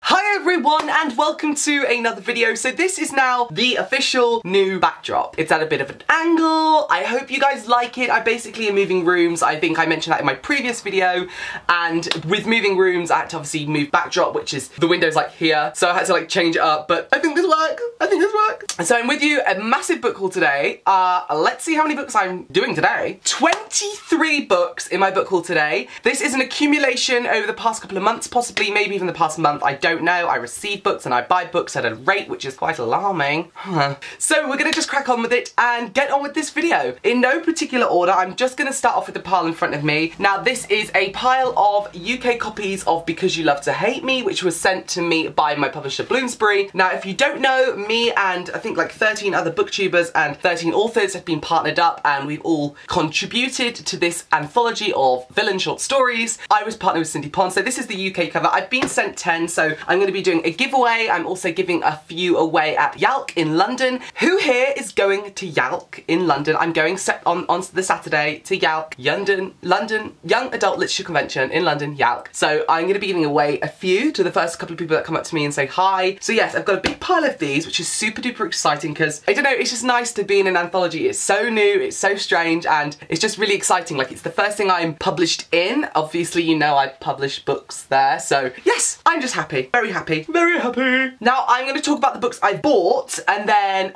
Hi everyone and welcome to another video. So this is now the official new backdrop. It's at a bit of an angle. I hope you guys like it. I basically am moving rooms. I think I mentioned that in my previous video, and with moving rooms I had to obviously move backdrop, which is the windows like here, so I had to like change it up, but I think this works. And so I'm with you, a massive book haul today. Let's see how many books I'm doing today. 23 books in my book haul today. This is an accumulation over the past couple of months, possibly maybe even the past month, I don't know. I receive books and I buy books at a rate which is quite alarming. So we're gonna just crack on with it and get on with this video. In no particular order, I'm just gonna start off with the pile in front of me. Now this is a pile of UK copies of Because You Love to Hate Me, which was sent to me by my publisher Bloomsbury. Now if you don't know, me and I think like 13 other booktubers and 13 authors have been partnered up and we've all contributed to this anthology of villain short stories. I was partnered with Menitoned, so this is the UK cover. I've been sent 10, so I'm going to be doing a giveaway. I'm also giving a few away at Yalc in London. Who here is going to Yalc in London? I'm going on the Saturday to Yalc, London Young Adult Literature Convention in London, Yalc. So I'm going to be giving away a few to the first couple of people that come up to me and say hi. So yes, I've got a big pile of these, which is super duper exciting because, I don't know, it's just nice to be in an anthology. It's so new, it's so strange, and it's just really exciting. Like, it's the first thing I'm published in. Obviously, you know I publish books there, so yes, I'm just happy. Very happy. Very happy. Now, I'm going to talk about the books I bought, and then,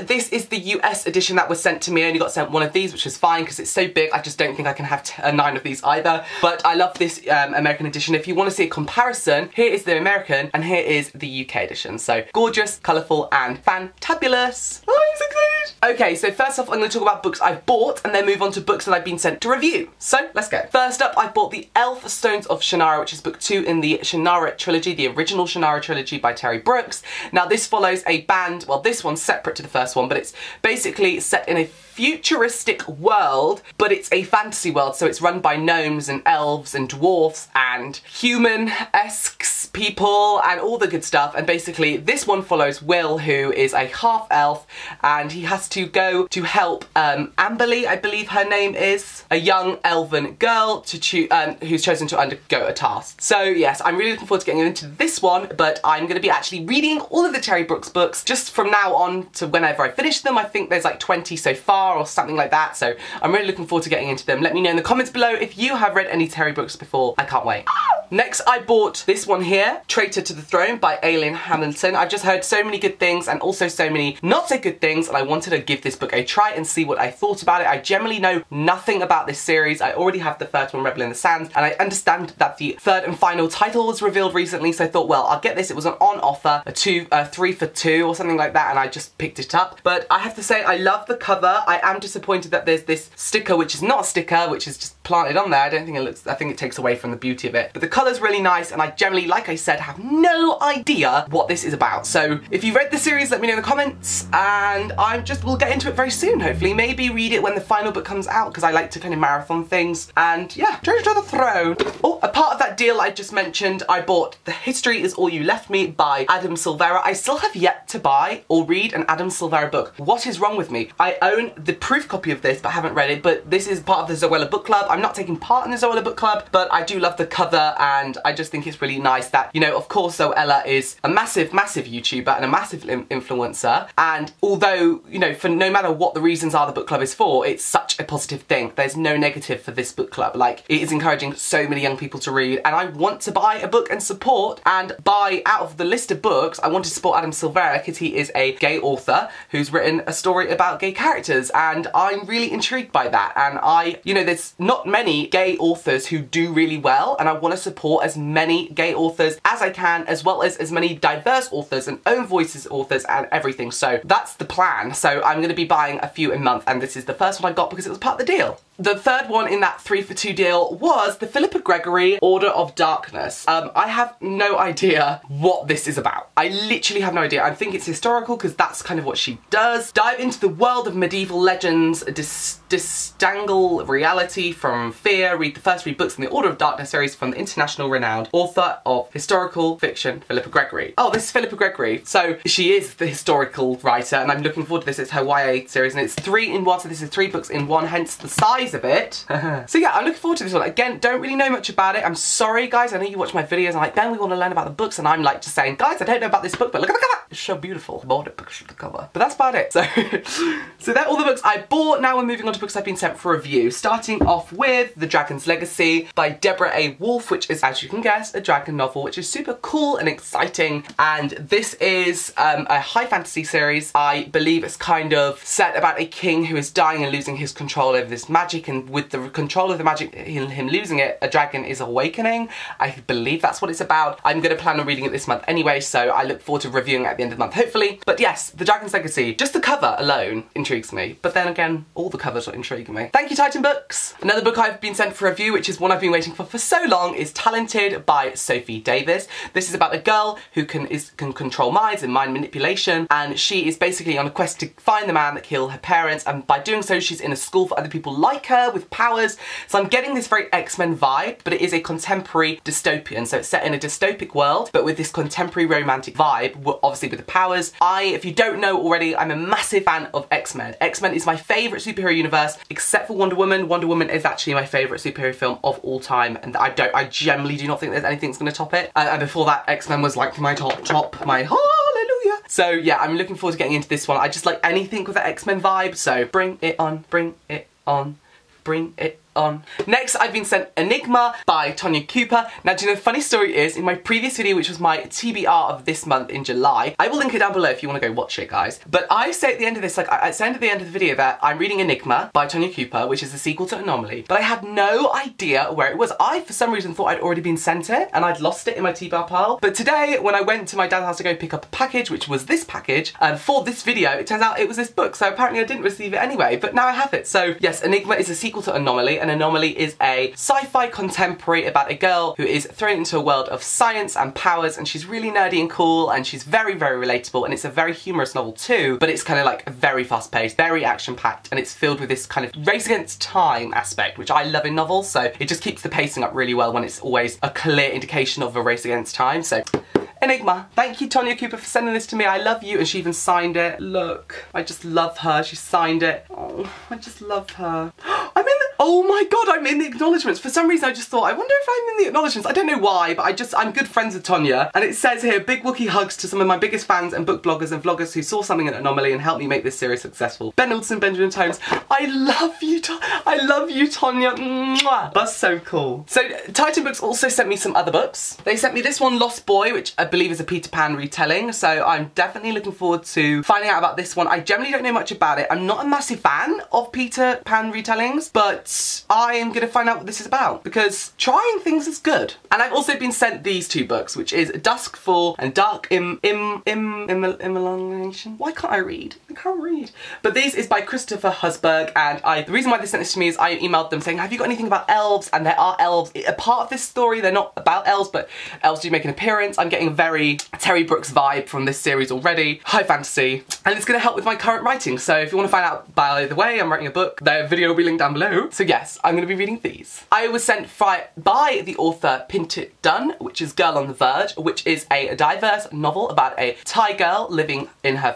this is the US edition that was sent to me. I only got sent one of these, which is fine because it's so big. I just don't think I can have 9 of these either. But I love this American edition. If you want to see a comparison, here is the American, and here is the UK edition. So, gorgeous, colourful, and fantabulous. Oh, I'm so excited. Okay, so first off, I'm going to talk about books I've bought, and then move on to books that I've been sent to review. So, let's go. First up, I bought The Elf Stones of Shannara, which is book 2 in the Shannara trilogy, the original Shannara trilogy by Terry Brooks. Now, this follows a band, well, this one's separate to the first one, but it's basically set in a futuristic world, but it's a fantasy world, so it's run by gnomes and elves and dwarfs and human-esque people and all the good stuff. And basically this one follows Will, who is a half-elf, and he has to go to help Amberly, I believe her name is, a young elven girl to who's chosen to undergo a task. So yes, I'm really looking forward to getting into this one, but I'm going to be actually reading all of the Terry Brooks books just from now on to whenever I finish them. I think there's like 20 so far or something like that, so I'm really looking forward to getting into them. Let me know in the comments below if you have read any Terry Brooks before. I can't wait. Next, I bought this one here, Traitor to the Throne by Aileen Hamilton. I've just heard so many good things and also so many not so good things, and I wanted to give this book a try and see what I thought about it. I generally know nothing about this series. I already have the first one, Rebel in the Sands, and I understand that the third and final title was revealed recently, so I thought, well, I'll get this. It was on offer, a 3 for 2 or something like that, and I just picked it up. But I have to say, I love the cover. I am disappointed that there's this sticker, which is not a sticker, which is just planted on there. I don't think it looks, I think it takes away from the beauty of it. But the colour's really nice, and I generally, like I said, have no idea what this is about. So if you read the series, let me know in the comments, and we'll get into it very soon, hopefully. Maybe read it when the final book comes out, because I like to kind of marathon things. And yeah, Treasure to the Throne. Oh, a part of that deal I just mentioned, I bought The History Is All You Left Me by Adam Silvera. I still have yet to buy or read an Adam Silvera book. What is wrong with me? I own the proof copy of this, but haven't read it. But this is part of the Zoella book club. I'm not taking part in the Zoella book club, but I do love the cover, and I just think it's really nice that, you know, of course Zoella is a massive YouTuber and a massive influencer, and although, you know, for no matter what the reasons are the book club is for, it's such a positive thing. There's no negative for this book club. Like, it is encouraging so many young people to read, and I want to buy a book and support, and buy out of the list of books, I want to support Adam Silvera because he is a gay author who's written a story about gay characters, and I'm really intrigued by that. And you know, there's not many gay authors who do really well, and I want to support as many gay authors as I can, as well as many diverse authors and own voices authors and everything. So that's the plan. So I'm going to be buying a few a month, and this is the first one I got because it was part of the deal. The third one in that 3 for 2 deal was the Philippa Gregory Order of Darkness. I have no idea what this is about. I literally have no idea. I think it's historical because that's kind of what she does. Dive into the world of medieval legends, distangle reality from fear. Read the first 3 books in the Order of Darkness series from the international renowned author of historical fiction, Philippa Gregory. Oh, this is Philippa Gregory. So she is the historical writer, and I'm looking forward to this. It's her YA series, and it's 3 in 1, so this is 3 books in 1, hence the size size of it. So yeah, I'm looking forward to this one. Again, don't really know much about it. I'm sorry, guys. I know you watch my videos and like, Ben, we want to learn about the books, and I'm like just saying, guys, I don't know about this book, but look at the cover. It's so beautiful. I bought it because of the cover. But that's about it. So, so they're all the books I bought. Now we're moving on to books I've been sent for review. Starting off with The Dragon's Legacy by Deborah A. Wolfe, which is, as you can guess, a dragon novel, which is super cool and exciting. And this is a high fantasy series. I believe it's kind of set about a king who is dying and losing his control over this magic, and with the control of the magic, him losing it, a dragon is awakening. I believe that's what it's about. I'm going to plan on reading it this month anyway, so I look forward to reviewing it at the end of the month, hopefully. But yes, The Dragon's Legacy, just the cover alone intrigues me. But then again, all the covers are intriguing me. Thank you, Titan Books. Another book I've been sent for review, which is one I've been waiting for so long, is Talented by Sophie Davis. This is about a girl who can control minds and mind manipulation, and she is basically on a quest to find the man that killed her parents, and by doing so she's in a school for other people like her with powers. So I'm getting this very X-Men vibe, but it is a contemporary dystopian, so it's set in a dystopic world but with this contemporary romantic vibe, obviously with the powers. If you don't know already, I'm a massive fan of X-Men. X-Men is my favourite superhero universe, except for Wonder Woman. Wonder Woman is actually my favourite superhero film of all time, and I generally do not think there's anything that's going to top it. And before that, X-Men was like my top, my hallelujah. So yeah, I'm looking forward to getting into this one. I just like anything with the X-Men vibe, so bring it on, bring it on, bring it on. Next, I've been sent Enigma by Tonya Cooper. Now, do you know the funny story is, in my previous video, which was my TBR of this month in July, I will link it down below if you want to go watch it, guys. But I say at the end of this, like, I say at the end of the video that I'm reading Enigma by Tonya Cooper, which is the sequel to Anomaly, but I had no idea where it was. I, for some reason, thought I'd already been sent it, and I'd lost it in my TBR pile. But today, when I went to my dad's house to go pick up a package, which was this package, for this video, it turns out it was this book, so apparently I didn't receive it anyway, but now I have it. So, yes, Enigma is a sequel to Anomaly, and Anomaly is a sci-fi contemporary about a girl who is thrown into a world of science and powers, and she's really nerdy and cool, and she's very, very relatable, and it's a very humorous novel too, but it's kind of like very fast-paced, very action-packed, and it's filled with this kind of race against time aspect, which I love in novels, so it just keeps the pacing up really well when it's always a clear indication of a race against time. So Enigma. Thank you, Tonya Cooper, for sending this to me. I love you. And she even signed it. Look, I just love her. She signed it. Oh, I just love her. I'm in the, oh my god, I'm in the acknowledgements. For some reason I just thought, I wonder if I'm in the acknowledgements. I don't know why, but I'm good friends with Tonya. And it says here, big Wookiee hugs to some of my biggest fans and book bloggers and vloggers who saw something in Anomaly and helped me make this series successful. Ben Alderson, Benjamin Tomes. I love you, Tonya. Mwah. That's so cool. So Titan Books also sent me some other books. They sent me this one, Lost Boy, which I believe is a Peter Pan retelling. So I'm definitely looking forward to finding out about this one. I generally don't know much about it. I'm not a massive fan of Peter Pan retellings, but I am going to find out what this is about because trying things is good. And I've also been sent these two books, which is Duskfall and Dark Immolation. Why can't I read? I can't read. But this is by Christopher Husberg, and the reason why they sent this to me is I emailed them saying, have you got anything about elves? And there are elves. A part of this story, they're not about elves, but elves do make an appearance. I'm getting a very Terry Brooks vibe from this series already. High fantasy. And it's going to help with my current writing. So if you want to find out, by the way, I'm writing a book. Their video will be linked down below. So yes, I'm going to be reading these. I was sent by the author Pintit Dunn, which is Girl on the Verge, which is a diverse novel about a Thai girl living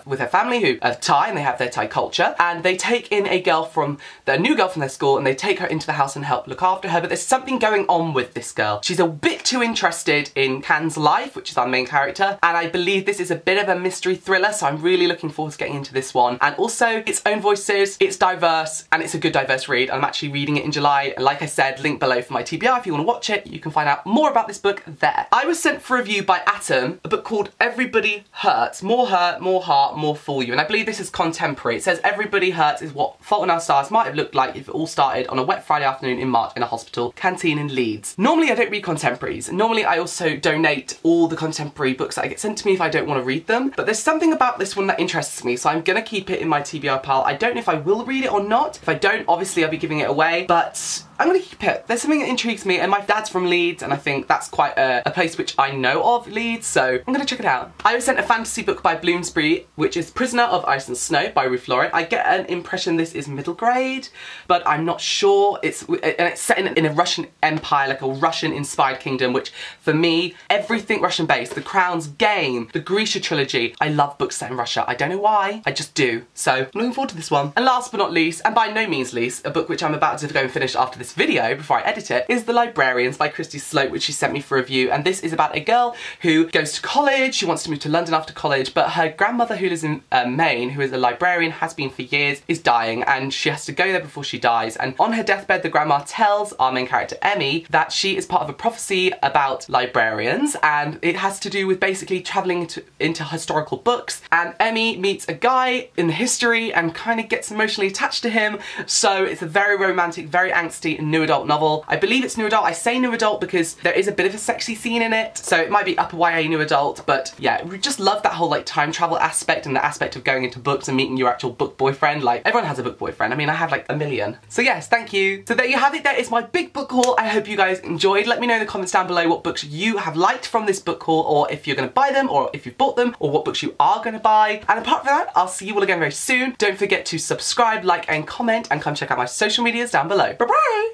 with her family who are Thai, and they have their Thai culture. And they take in a girl from their new girl from their school, and they take her into the house and help look after her. But there's something going on with this girl. She's a bit too interested in Can's life, which is our main character. And I believe this is a bit of a mystery thriller, so I'm really looking forward to getting into this one. And also, its own voices, it's diverse, and it's a good diverse read. I'm actually reading it in July, and like I said, link below for my TBR if you want to watch it. You can find out more about this book there. I was sent for review by Atom, a book called Everybody Hurts. More hurt, more heart, more for you. And I believe this is contemporary. It says Everybody Hurts is what Fault in Our Stars might have looked like if it all started on a wet Friday afternoon in March in a hospital canteen in Leeds. Normally I don't read contemporaries. Normally I also donate all the contemporary books that I get sent to me if I don't want to read them. But there's something about this one that interests me, so I'm gonna keep it in my TBR pile. I don't know if I will read it or not. If I don't, obviously I'll be giving it away. But I'm gonna keep it. There's something that intrigues me, and my dad's from Leeds, and I think that's quite a place which I know of, Leeds, so I'm gonna check it out. I was sent a fantasy book by Bloomsbury, which is Prisoner of Ice and Snow by Ruth Lauren. I get an impression this is middle grade, but I'm not sure. It's set in a Russian empire, like a Russian-inspired kingdom, which for me, everything Russian-based, The Crown's Game, the Grisha trilogy, I love books set in Russia. I don't know why, I just do. So I'm looking forward to this one. And last but not least, and by no means least, a book which I'm about to go and finish after this video, before I edit it, is The Librarians by Christy Sloat, which she sent me for review. And this is about a girl who goes to college, she wants to move to London after college, but her grandmother, who lives in Maine, who is a librarian, has been for years, is dying, and she has to go there before she dies. And on her deathbed, the grandma tells our main character, Emmy, that she is part of a prophecy about librarians, and it has to do with basically travelling into historical books. And Emmy meets a guy in the history and kind of gets emotionally attached to him. So it's a very romantic, very angsty new adult novel. I believe it's new adult. I say new adult because there is a bit of a sexy scene in it, so it might be upper YA new adult, but yeah, we just love that whole like time travel aspect and the aspect of going into books and meeting your actual book boyfriend. Like, everyone has a book boyfriend. I mean, I have like a million. So yes, thank you. So there you have it. That is my big book haul. I hope you guys enjoyed. Let me know in the comments down below what books you have liked from this book haul, or if you're gonna buy them, or if you've bought them, or what books you are gonna buy. And apart from that, I'll see you all again very soon. Don't forget to subscribe, like, and comment, and come check out my social medias down below. Bye bye!